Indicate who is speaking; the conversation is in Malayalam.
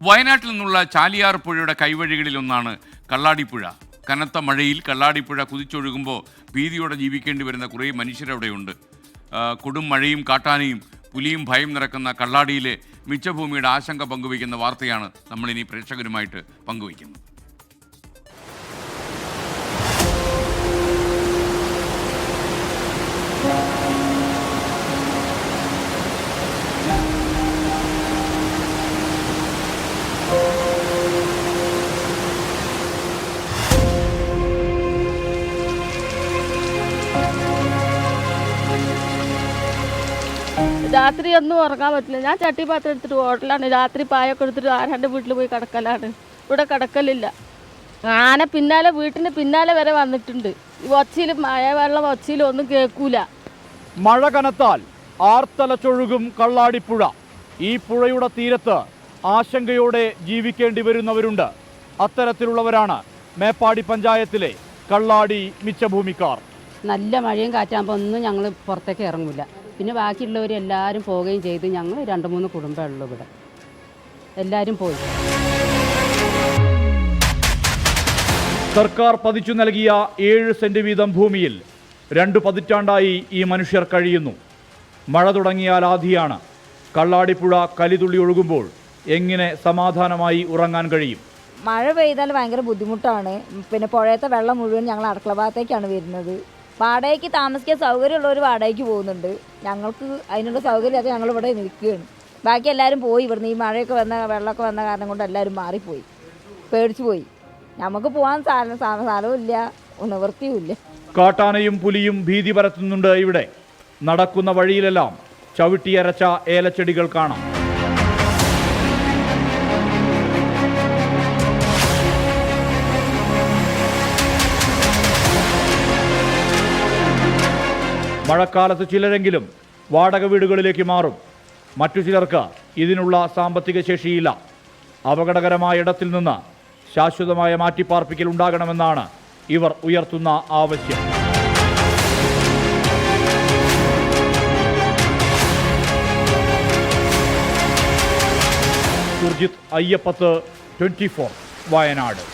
Speaker 1: വയനാട്ടിൽ നിന്നുള്ള ചാലിയാർ പുഴയുടെ കൈവഴികളിലൊന്നാണ് കള്ളാടിപ്പുഴ. കനത്ത മഴയിൽ കള്ളാടിപ്പുഴ കുതിച്ചൊഴുകുമ്പോൾ ഭീതിയോടെ ജീവിക്കേണ്ടി വരുന്ന കുറേ മനുഷ്യരവിടെയുണ്ട്. കൊടും മഴയും കാട്ടാനയും പുലിയും ഭയം നിറക്കുന്ന കള്ളാടിയിലെ മിച്ചഭൂമിയുടെ ആശങ്ക പങ്കുവയ്ക്കുന്ന വാർത്തയാണ് നമ്മളിനി പ്രേക്ഷകരുമായിട്ട് പങ്കുവയ്ക്കുന്നത്.
Speaker 2: രാത്രി ഒന്നും ഉറങ്ങാൻ പറ്റില്ല. ഞാൻ ചട്ടിപ്പാത്രം എടുത്തിട്ട് ഹോട്ടലാണ്. രാത്രി പായൊക്കെ എടുത്തിട്ട് ആരാൻ്റെ വീട്ടിൽ പോയി കിടക്കലാണ്. ഇവിടെ കിടക്കലില്ല. ആന പിന്നാലെ വീട്ടിന് പിന്നാലെ വരെ വന്നിട്ടുണ്ട്. ഈ ഒച്ചയിലും മഴ വെള്ളം ഒച്ചയിലും ഒന്നും കേൾക്കൂല.
Speaker 3: മഴ കനത്താൽ ആർത്തലച്ചൊഴുകും കള്ളാടിപ്പുഴ. ഈ പുഴയുടെ തീരത്ത് ആശങ്കയോടെ ജീവിക്കേണ്ടി വരുന്നവരുണ്ട്. അത്തരത്തിലുള്ളവരാണ് മേപ്പാടി പഞ്ചായത്തിലെ കള്ളാടി മിച്ചഭൂമിക്കാർ.
Speaker 4: നല്ല മഴയും കാറ്റാകുമ്പോൾ ഒന്നും ഞങ്ങൾ പുറത്തേക്ക് ഇറങ്ങില്ല. പിന്നെ ബാക്കിയുള്ളവരെല്ലാവരും പോവുകയും ചെയ്ത് ഞങ്ങൾ 2-3 കുടുംബമേ ഉള്ളൂ ഇവിടെ. എല്ലാവരും പോയി.
Speaker 3: സർക്കാർ പതിച്ചു നൽകിയ 7 സെന്റ് വീതം ഭൂമിയിൽ 2 പതിറ്റാണ്ടായി ഈ മനുഷ്യർ കഴിയുന്നു. മഴ തുടങ്ങിയാൽ ആധിയാണ്. കള്ളാടിപ്പുഴ കലിതുള്ളി ഒഴുകുമ്പോൾ എങ്ങനെ സമാധാനമായി ഉറങ്ങാൻ കഴിയും?
Speaker 5: മഴ പെയ്താൽ ഭയങ്കര ബുദ്ധിമുട്ടാണ്. പിന്നെ പുഴയത്തെ വെള്ളം മുഴുവൻ ഞങ്ങൾ അടുക്കള ഭാഗത്തേക്കാണ് വരുന്നത്. വാടകയ്ക്ക് താമസിക്കാൻ സൗകര്യമുള്ളവർ വാടകയ്ക്ക് പോകുന്നുണ്ട്. ഞങ്ങൾക്ക് അതിനുള്ള സൗകര്യമില്ലാതെ ഞങ്ങൾ ഇവിടെ നിൽക്കുകയാണ്. ബാക്കി എല്ലാവരും പോയി. ഇവിടുന്ന് ഈ മഴയൊക്കെ വന്ന വെള്ളമൊക്കെ വന്ന കാരണം കൊണ്ട് എല്ലാവരും മാറിപ്പോയി, പേടിച്ചു പോയി. നമുക്ക് പോകാൻ സ്ഥലവും ഇല്ല, നിവൃത്തിയുമില്ല.
Speaker 3: കാട്ടാനയും പുലിയും ഭീതി പരത്തുന്നുണ്ട് ഇവിടെ. നടക്കുന്ന വഴിയിലെല്ലാം ചവിട്ടിയരച്ച ഏലച്ചെടികൾ കാണാം. മഴക്കാലത്ത് ചിലരെങ്കിലും വാടക വീടുകളിലേക്ക് മാറും. മറ്റു ചിലർക്ക് ഇതിനുള്ള സാമ്പത്തിക ശേഷിയില്ല. അപകടകരമായ ഇടത്തിൽ നിന്ന് ശാശ്വതമായ മാറ്റിപ്പാർപ്പിക്കൽ ഉണ്ടാകണമെന്നാണ് ഇവർ ഉയർത്തുന്ന ആവശ്യം. സുർജിത്ത് അയ്യപ്പത്ത്, 24 വയനാട്.